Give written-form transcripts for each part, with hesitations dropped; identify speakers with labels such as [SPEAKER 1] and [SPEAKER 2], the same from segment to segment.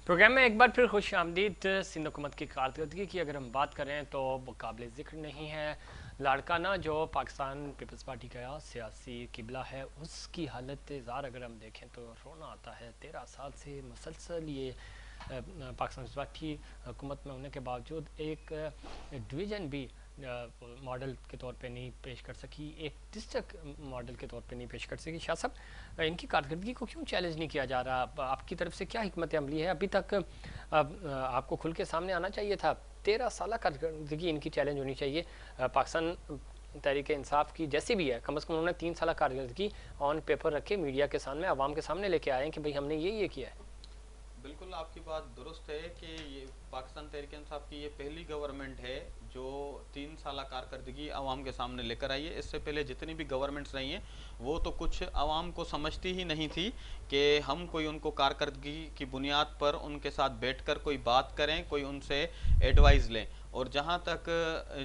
[SPEAKER 1] Programme में एक बार फिर खुश आमदीद। सिंध हुकूमत की कारकर्दगी की अगर हम बात करें तो वो काबिल ज़िक्र नहीं है। लाड़काना जो पाकिस्तान पीपल्स पार्टी का सियासी किबला है, उसकी हालत ज़ार अगर हम देखें तो रोना आता है। 13 साल से मुसलसल ये पाकिस्तान पीपल्स पार्टी हुकूमत में होने के बावजूद एक डिवीज़न भी मॉडल के तौर पे नहीं पेश कर सकी, एक डिस्ट्रिक्ट मॉडल के तौर पे नहीं पेश कर सकी। शाह साहब, इनकी कारकर्दगी को क्यों चैलेंज नहीं किया जा रहा? आपकी तरफ से क्या हिकमत अमली है? अभी तक आपको खुल के सामने आना चाहिए था। 13 साल कारकर्दगी इनकी चैलेंज होनी चाहिए। पाकिस्तान तहरीक इंसाफ की जैसी भी है, कम अज़ कम उन्होंने 3 साल कारकर्दगी ऑन पेपर रखे, मीडिया के सामने, आवाम के सामने लेके आए हैं कि भाई हमने ये किया है।
[SPEAKER 2] बिल्कुल आपकी बात दुरुस्त है कि ये पाकिस्तान तहरीक इंसाफ की ये पहली गवर्नमेंट है जो 3 साल कारकर्दगी आवाम के सामने लेकर आई है। इससे पहले जितनी भी गवर्नमेंट्स रही हैं वो तो कुछ आवाम को समझती ही नहीं थी कि हम कोई उनको कारकर्दगी की बुनियाद पर उनके साथ बैठकर कोई बात करें, कोई उनसे एडवाइस लें। और जहाँ तक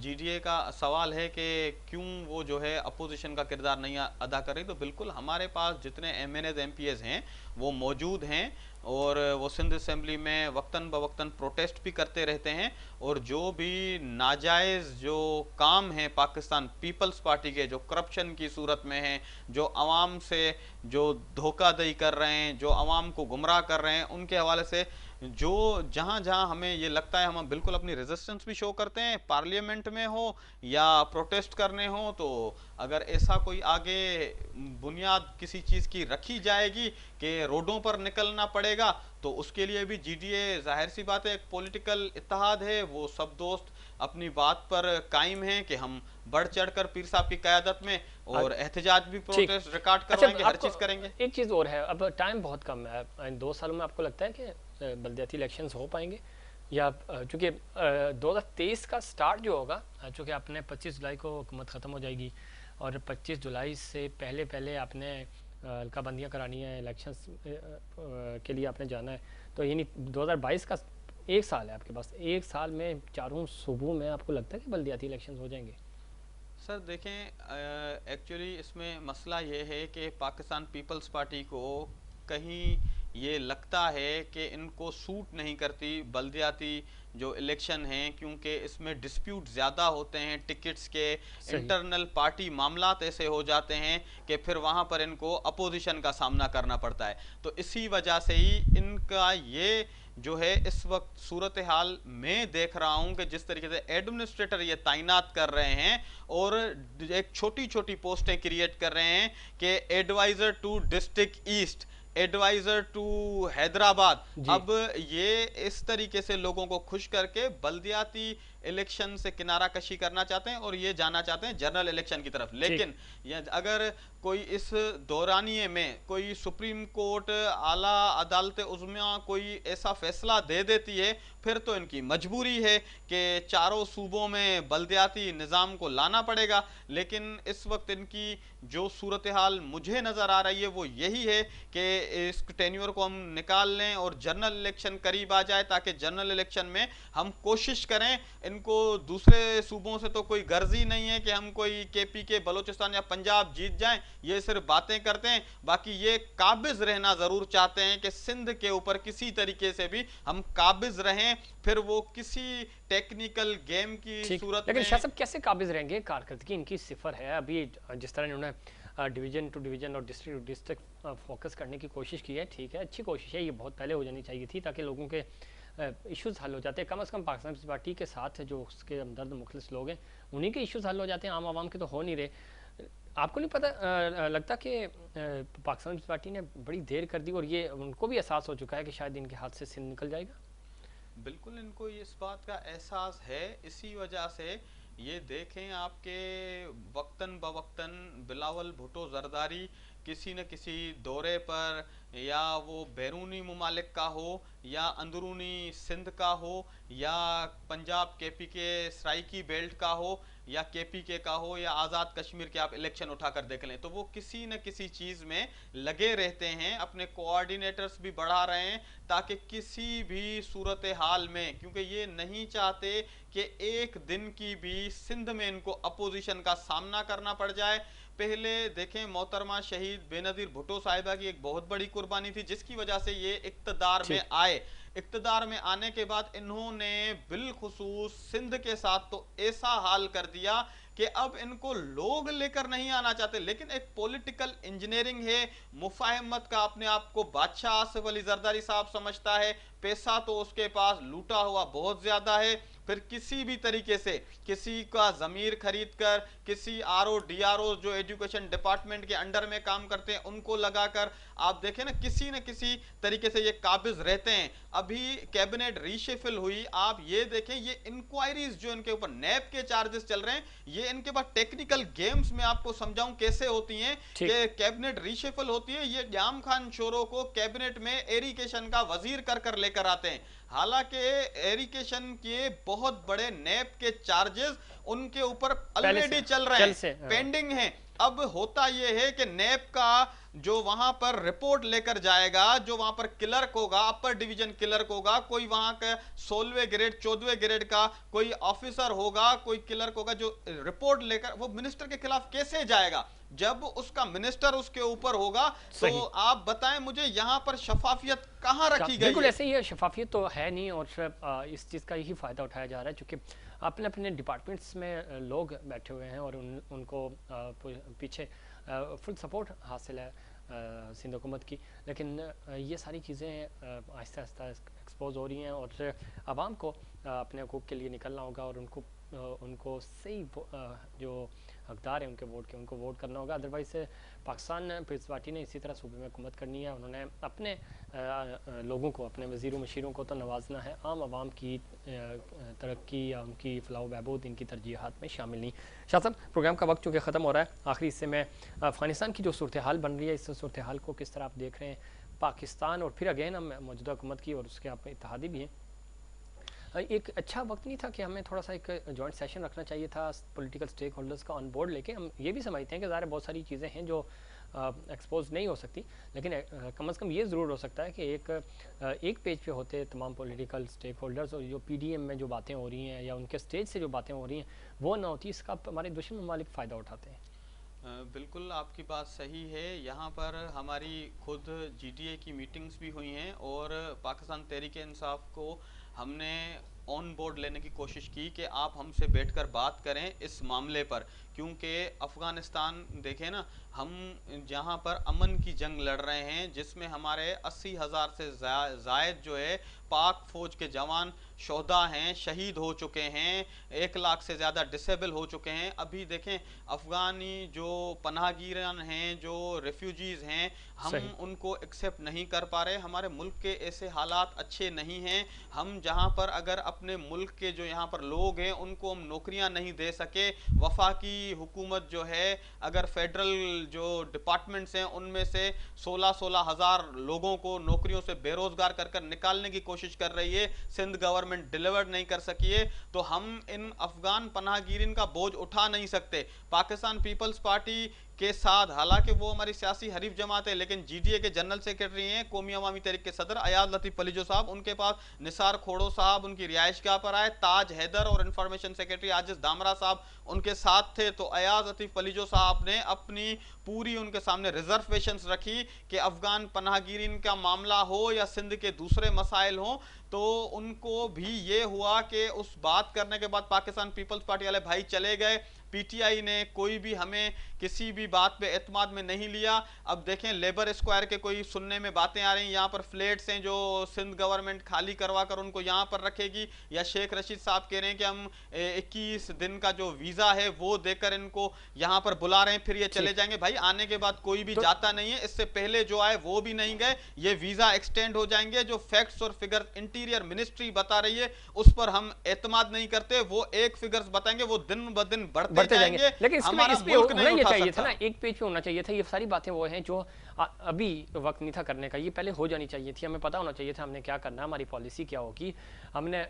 [SPEAKER 2] जीडीए का सवाल है कि क्यों वो जो है अपोजिशन का किरदार नहीं अदा कर रही, तो बिल्कुल हमारे पास जितने एमएनएज एमपीएज हैं वो मौजूद हैं और वो सिंध असेंबली में वक्तन बवक्तन प्रोटेस्ट भी करते रहते हैं। और जो भी नाजायज़ जो काम है पाकिस्तान पीपल्स पार्टी के, जो करप्शन की सूरत में है, जो आवाम से जो धोखाधड़ी कर रहे हैं, जो आवाम को गुमराह कर रहे हैं, उनके हवाले से जो जहां जहां हमें ये लगता है हम बिल्कुल अपनी रेजिस्टेंस भी शो करते हैं, पार्लियामेंट में हो या प्रोटेस्ट करने हो। तो अगर ऐसा कोई आगे बुनियाद किसी चीज़ की रखी जाएगी कि रोडों पर निकलना पड़ेगा, तो उसके लिए भी जीडीए, जाहिर सी बात है, एक पॉलिटिकल इत्तेहाद है, वो सब दोस्त अपनी बात पर कायम हैं कि हम बढ़ चढ़कर पीर साहब की क़यादत में और एहतजाज भी,
[SPEAKER 1] ठीक।
[SPEAKER 2] प्रोटेस्ट रिकॉर्ड
[SPEAKER 1] अच्छा,
[SPEAKER 2] करवाएंगे, हर
[SPEAKER 1] आपको
[SPEAKER 2] चीज़ करेंगे।
[SPEAKER 1] एक चीज़ और है, अब टाइम बहुत कम है। इन 2 सालों में आपको लगता है कि बलदियाती इलेक्शंस हो पाएंगे? या चूँकि 2023 का स्टार्ट जो होगा, चूँकि आपने 25 जुलाई को हुकूमत ख़त्म हो जाएगी और 25 जुलाई से पहले पहले आपने हल्का बंदियाँ करानी है, इलेक्शंस के लिए आपने जाना है। तो यानी 2022 का 1 साल है आपके पास। 1 साल में चारों सूबों में आपको लगता है कि बलदियाती इलेक्शंस हो जाएंगे?
[SPEAKER 2] सर देखें, एक्चुअली इसमें मसला ये है कि पाकिस्तान पीपल्स पार्टी को कहीं ये लगता है कि इनको सूट नहीं करती बल्दियाती जो इलेक्शन हैं, क्योंकि इसमें डिस्प्यूट ज़्यादा होते हैं, टिकट्स के,
[SPEAKER 1] सही।
[SPEAKER 2] इंटरनल पार्टी मामलात ऐसे हो जाते हैं कि फिर वहाँ पर इनको अपोजिशन का सामना करना पड़ता है। तो इसी वजह से ही इनका ये जो है इस वक्त सूरत हाल में देख रहा हूं कि जिस तरीके से एडमिनिस्ट्रेटर ये तैनात कर रहे हैं और एक छोटी छोटी पोस्टें क्रिएट कर रहे हैं कि adviser to district east, adviser to Hyderabad.
[SPEAKER 1] जी।
[SPEAKER 2] अब ये इस तरीके से लोगों को खुश करके बल्दियाती इलेक्शन से किनारा कशी करना चाहते हैं और ये जाना चाहते हैं जनरल इलेक्शन की तरफ।
[SPEAKER 1] ठीक।
[SPEAKER 2] लेकिन ये अगर कोई इस दौरानिए में कोई सुप्रीम कोर्ट, आला अदालत उज़्मा कोई ऐसा फैसला दे देती है, फिर तो इनकी मजबूरी है कि चारों सूबों में बल्दियाती निज़ाम को लाना पड़ेगा। लेकिन इस वक्त इनकी जो सूरत हाल मुझे नज़र आ रही है वो यही है कि इस टेन्योर को हम निकाल लें और जनरल इलेक्शन करीब आ जाए, ताकि जनरल इलेक्शन में हम कोशिश करें। इनको दूसरे सूबों से तो कोई गर्ज ही नहीं है कि हम कोई केपी के, बलोचिस्तान या पंजाब जीत जाएं, ये सिर्फ बातें करते हैं। बाकी ये काबिज रहना जरूर चाहते हैं कि सिंध के ऊपर किसी तरीके से भी हम काबिज रहें, फिर वो किसी टेक्निकल गेम की
[SPEAKER 1] ठीक।
[SPEAKER 2] सूरत
[SPEAKER 1] लेकिन शाह
[SPEAKER 2] में।
[SPEAKER 1] साहब, कैसे काबिज रहेंगे? कारकर्दगी इनकी सिफर है। अभी जिस तरह इन्होंने डिवीजन टू डिवीजन और डिस्ट्रिक्ट टू डिस्ट्रिक्ट फोकस करने की कोशिश की है, ठीक है, अच्छी कोशिश है, ये बहुत पहले हो जानी चाहिए थी ताकि लोगों के इश्यूज हल हो जाते हैं। कम से कम पाकिस्तान पीपल्स पार्टी के साथ जो उसके हमदर्द मुखलिस लोग हैं, उन्हीं के इश्यूज हल हो जाते हैं, आम आवाम के तो हो नहीं रहे। आपको नहीं पता लगता कि पाकिस्तान पीपल्स पार्टी ने बड़ी देर कर दी और ये उनको भी एहसास हो चुका है कि शायद इनके हाथ से सिंध निकल जाएगा?
[SPEAKER 2] बिल्कुल इनको इस बात का एहसास है। इसी वजह से ये देखें आपके वक्तन बवक्तन बिलावल भुट्टो जरदारी किसी न किसी दौरे पर, या वो बैरूनी ममालिक का हो या अंदरूनी सिंध का हो या पंजाब केपी के सराइकी बेल्ट का हो या केपी के का हो या आज़ाद कश्मीर के, आप इलेक्शन उठाकर देख लें तो वो किसी न किसी चीज़ में लगे रहते हैं, अपने कोऑर्डिनेटर्स भी बढ़ा रहे हैं ताकि किसी भी सूरत हाल में, क्योंकि ये नहीं चाहते कि एक दिन की भी सिंध में इनको अपोजिशन का सामना करना पड़ जाए। पहले देखें मोहतरमा शहीद बेनजीर भुट्टो साहिबा की एक बहुत बड़ी कुर्बानी थी, जिसकी वजह से ये इक्तदार में
[SPEAKER 1] ठीक।
[SPEAKER 2] आए। इक्तदार में आने के बाद इन्होंने बिलखुसूस सिंध के साथ तो ऐसा हाल कर दिया कि अब इनको लोग लेकर नहीं आना चाहते। लेकिन एक पॉलिटिकल इंजीनियरिंग है, मुफाहमत का अपने आप को बादशाह आसिफ अली जरदारी साहब समझता है, पैसा तो उसके पास लूटा हुआ बहुत ज्यादा है, फिर किसी भी तरीके से किसी का जमीर खरीद कर, किसी आरओ डीआरओ जो एजुकेशन डिपार्टमेंट के अंडर में काम करते हैं उनको लगाकर, आप देखें ना किसी न किसी तरीके से ये काबिज रहते हैं। अभी कैबिनेट रीशफल हुई, आप ये देखें ये इंक्वायरीज जो इनके ऊपर नैब के चार्जेस चल रहे हैं, ये इनके पास टेक्निकल गेम्स में आपको समझाऊं कैसे होती हैं कि कैबिनेट रीशफल होती है, ये याम खान शोरो को कैबिनेट में एरिगेशन का वजीर कर लेकर आते हैं। हालांकि एरिगेशन के बहुत बड़े नैब के चार्जेस उनके ऊपर ऑलरेडी चल रहे हैं, पेंडिंग हैं। अब होता यह है कि नैब का जो वहां पर रिपोर्ट लेकर जाएगा, जो वहां पर क्लर्क होगा, अपर डिवीजन क्लर्क होगा, कोई वहां का 16वें ग्रेड 14वें ग्रेड का कोई ऑफिसर होगा, कोई क्लर्क होगा, जो रिपोर्ट लेकर वो मिनिस्टर के खिलाफ कैसे जाएगा? जब उसका मिनिस्टर उसके ऊपर होगा तो आप बताएं मुझे यहाँ पर शफाफियत कहाँ रखी गई?
[SPEAKER 1] बिल्कुल ऐसे ही शफाफियत तो है नहीं, और इस चीज़ का यही फायदा उठाया जा रहा है क्योंकि अपने अपने डिपार्टमेंट्स में लोग बैठे हुए हैं और उनको पीछे फुल सपोर्ट हासिल है सिंध हुकूमत की। लेकिन ये सारी चीज़ें आहिस्ता आहिस्ता एक्सपोज हो रही हैं और आवाम को अपने हकूक़ के लिए निकलना होगा और उनको सही जो हकदार है उनके वोट के, उनको वोट करना होगा। अदरवाइज़ पाकिस्तान पीपल्स पार्टी ने इसी तरह सूबे में हुकूमत करनी है। उन्होंने अपने लोगों को, अपने वज़ीरों मशीरों को तो नवाजना है, आम आवाम की तरक्की या उनकी फलाह बहबूद इनकी तरजीहात में शामिल नहीं। शाह साहब, प्रोग्राम का वक्त चूँकि ख़त्म हो रहा है, आखिरी हिस्से में अफ़गानिस्तान की जो सूरत हाल बन रही है, इस सूरत हाल को किस तरह आप देख रहे हैं? पाकिस्तान और फिर अगेन हम मौजूदा हुकूमत की और उसके आप इत्तेहादी भी हैं, एक अच्छा वक्त नहीं था कि हमें थोड़ा सा एक जॉइंट सेशन रखना चाहिए था, पॉलिटिकल स्टेक होल्डर्स का ऑन बोर्ड लेके? हम ये भी समझते हैं कि ज़ाहिर बहुत सारी चीज़ें हैं जो एक्सपोज नहीं हो सकती, लेकिन कम से कम ये ज़रूर हो सकता है कि एक पेज पे होते तमाम पॉलिटिकल स्टेक होल्डर्स और जो पीडीएम में जो बातें हो रही हैं या उनके स्टेज से जो बातें हो रही हैं वो ना होती। इसका हमारे दुश्मन ममालिक फ़ायदा उठाते हैं।
[SPEAKER 2] बिल्कुल आपकी बात सही है। यहाँ पर हमारी खुद जीटीए की मीटिंग्स भी हुई हैं और पाकिस्तान तहरीक-ए-इंसाफ को हमने ऑन बोर्ड लेने की कोशिश की कि आप हमसे बैठकर बात करें इस मामले पर, क्योंकि अफ़गानिस्तान देखें ना, हम जहाँ पर अमन की जंग लड़ रहे हैं जिसमें हमारे 80,000 से ज़ायद जो है पाक फ़ौज के जवान शोहदा हैं, शहीद हो चुके हैं, 1 लाख से ज़्यादा डिसेबल हो चुके हैं। अभी देखें अफ़गानी जो पनाहगीरान हैं, जो रेफ्यूजीज़ हैं, हम उनको एक्सेप्ट नहीं कर पा रहे। हमारे मुल्क के ऐसे हालात अच्छे नहीं हैं, हम जहाँ पर अगर अपने मुल्क के जो यहाँ पर लोग हैं उनको हम नौकरियाँ नहीं दे सके, वफाकी हुकूमत जो है अगर फेडरल जो डिपार्टमेंट्स हैं उनमें से 16-16 हज़ार लोगों को नौकरियों से बेरोजगार कर निकालने की कोशिश कर रही है, सिंध गवर्नमेंट डिलीवर नहीं कर सकी है, तो हम इन अफगान पनाहगीरीन का बोझ उठा नहीं सकते। पाकिस्तान पीपल्स पार्टी के साथ, हालांकि वो हमारी सियासी हरीफ जमात है, लेकिन जीडीए के जनरल सेक्रेटरी हैं कौमी अवामी तहरीक के सदर अयाज लतीफ़ पलीजो साहब, उनके पास निसार खोड़ो साहब उनकी रिहाइशगाह पर आए, ताज हैदर और इंफॉर्मेशन सेक्रेटरी आजिज दामरा साहब उनके साथ थे। तो अयाज लतीफ़ पलीजो साहब ने अपनी पूरी उनके सामने रिजर्वेशंस रखी कि अफगान पनाहगीरीन का मामला हो या सिंध के दूसरे मसाइल हो, तो उनको भी ये हुआ कि उस बात करने के बाद पाकिस्तान पीपल्स पार्टी वाले भाई चले गए। पीटीआई ने कोई भी हमें किसी भी बात पे एतमाद में नहीं लिया। अब देखें लेबर स्क्वायर के कोई सुनने में बातें आ रही हैं, यहाँ पर फ्लैट्स हैं जो सिंध गवर्नमेंट खाली करवा कर उनको यहाँ पर रखेगी, या शेख रशीद साहब कह रहे हैं कि हम 21 दिन का जो वीज़ा है वो देकर इनको यहाँ पर बुला रहे हैं, फिर ये चले जाएंगे। भाई आने के बाद कोई भी जाता नहीं है, इससे पहले जो आए वो भी नहीं गए, ये वीज़ा एक्सटेंड हो जाएंगे। जो फैक्ट्स और फिगर्स इंटीरियर मिनिस्ट्री बता रही है उस पर हम एतमाद नहीं करते, वो एक फिगर्स बताएंगे वो दिन ब दिन बढ़ते जाएंगे।
[SPEAKER 1] लेकिन इस पे होना ये चाहिए था ना, एक पेज पे होना चाहिए था। ये सारी बातें वो हैं जो अभी वक्त नहीं था करने का, ये पहले हो जानी चाहिए थी। हमें पता होना चाहिए था हमने क्या करना है, हमारी पॉलिसी क्या होगी, हमने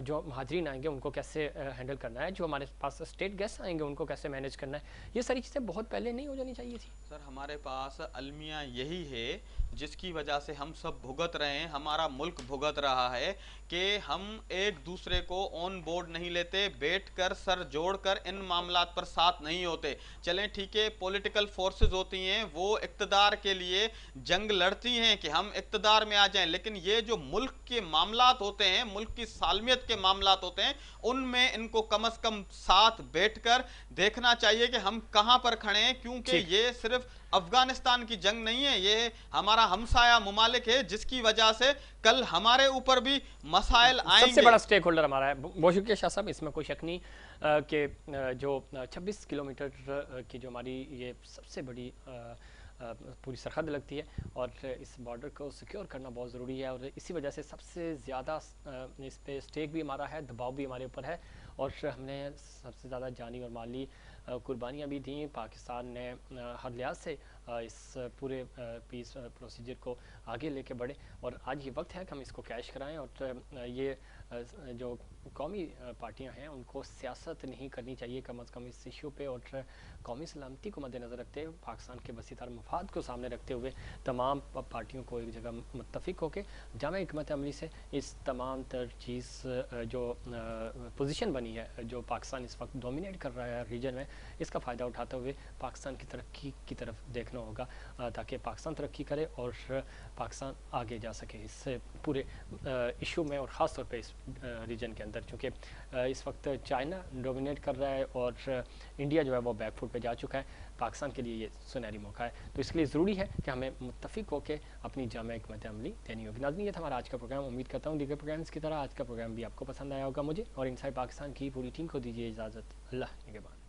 [SPEAKER 1] जो महाजरीन आएंगे उनको कैसे हैंडल करना है, जो हमारे पास स्टेट गेस्ट आएंगे उनको कैसे मैनेज करना है। ये सारी चीज़ें बहुत पहले नहीं हो जानी चाहिए थी।
[SPEAKER 2] सर हमारे पास अलमिया यही है जिसकी वजह से हम सब भुगत रहे हैं, हमारा मुल्क भुगत रहा है कि हम एक दूसरे को ऑन बोर्ड नहीं लेते, बैठकर सर जोड़कर इन मामलात पर साथ नहीं होते। चलें ठीक पार्टी के पॉलिटिकल फोर्सेस होती हैं वो इक्तदार के लिए जंग लड़ती हैं कि हम इक्तदार में आ जाएं, लेकिन ये जो मुल्क के मामलात होते हैं, मुल्क की सालमियत के मामलात होते हैं, उनमें इनको कम से कम साथ बैठकर देखना चाहिए कि हम कहां पर खड़े हैं, क्योंकि ये सिर्फ अफगानिस्तान की जंग नहीं है, ये हमारा हमसाया मुमालिक है, जिसकी वजह से कल हमारे ऊपर भी मसाइल आएंगे।
[SPEAKER 1] सबसे बड़ा स्टेक होल्डर हमारा है। बहुत शुक्रिया शाह साहब, इसमें कोई शक नहीं कि जो 26 किलोमीटर की जो हमारी ये सबसे बड़ी पूरी सरहद लगती है और इस बॉर्डर को सिक्योर करना बहुत ज़रूरी है, और इसी वजह से सबसे ज़्यादा इस पे स्टेक भी हमारा है, दबाव भी हमारे ऊपर है, और हमने सबसे ज़्यादा जानी और माली कुर्बानियाँ भी दी। पाकिस्तान ने हर लिहाज से इस पूरे पीस प्रोसीजर को आगे लेके बढ़े, और आज ये वक्त है कि हम इसको कैश कराएं, और ये जो कौमी पार्टियां हैं उनको सियासत नहीं करनी चाहिए कम अज़ कम इस इशू पे, और कौमी सलामती को मद्देनज़र रखते हुए, पाकिस्तान के वसीतार मफाद को सामने रखते हुए तमाम पार्टियों को एक जगह मुत्तफ़िक होकर जामे हिकमत अमली से इस तमाम तर चीज़ जो पोजीशन बनी है, जो पाकिस्तान इस वक्त डोमिनेट कर रहा है रीजन में, इसका फ़ायदा उठाते हुए पाकिस्तान की तरक्की की तरफ देखना होगा, ताकि पाकिस्तान तरक्की करे और पाकिस्तान आगे जा सके इस पूरे इशू में, और ख़ास तौर पे इस रीजन के अंदर, चूँकि इस वक्त चाइना डोमिनेट कर रहा है और इंडिया जो है वो बैकफुट पे जा चुका है। पाकिस्तान के लिए ये सुनहरी मौका है, तो इसके लिए ज़रूरी है कि हमें मुत्तफ़िक होकर अपनी जामे हिकमत अमली देनी होगी। नाज़रीन, ये था हमारा आज का प्रोग्राम। उम्मीद करता हूँ दीगर प्रोग्राम्स की तरह आज का प्रोग्राम भी आपको पसंद आया होगा। मुझे और इनसाइड पाकिस्तान की पूरी टीम को दीजिए इजाज़त। अल्लाह निगहबान।